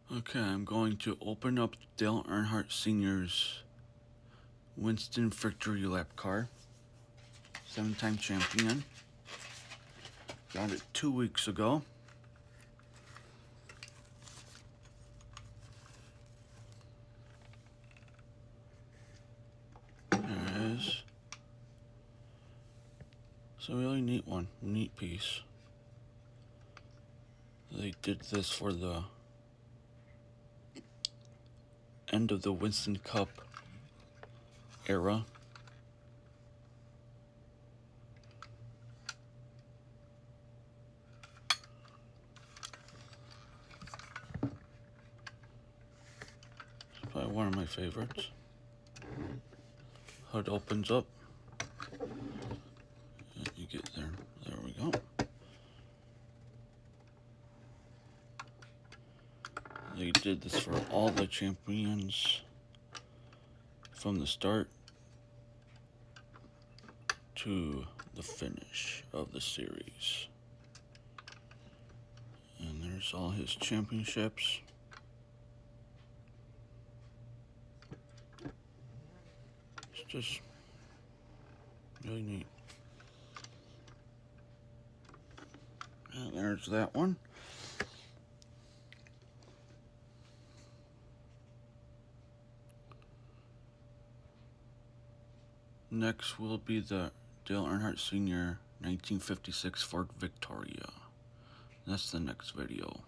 Okay, I'm going to open up Dale Earnhardt Sr.'s Winston Victory Lap car. 7-time champion. Got it 2 weeks ago. There it is. It's a really neat one, neat piece. They did this for the end of the Winston Cup era. It's probably one of my favorites. Hood opens up. You get there. There we go. They did this for all the champions from the start to the finish of the series. And there's all his championships. It's just really neat. And there's that one. Next will be the Dale Earnhardt Sr. 1956 Ford Victoria. That's the next video.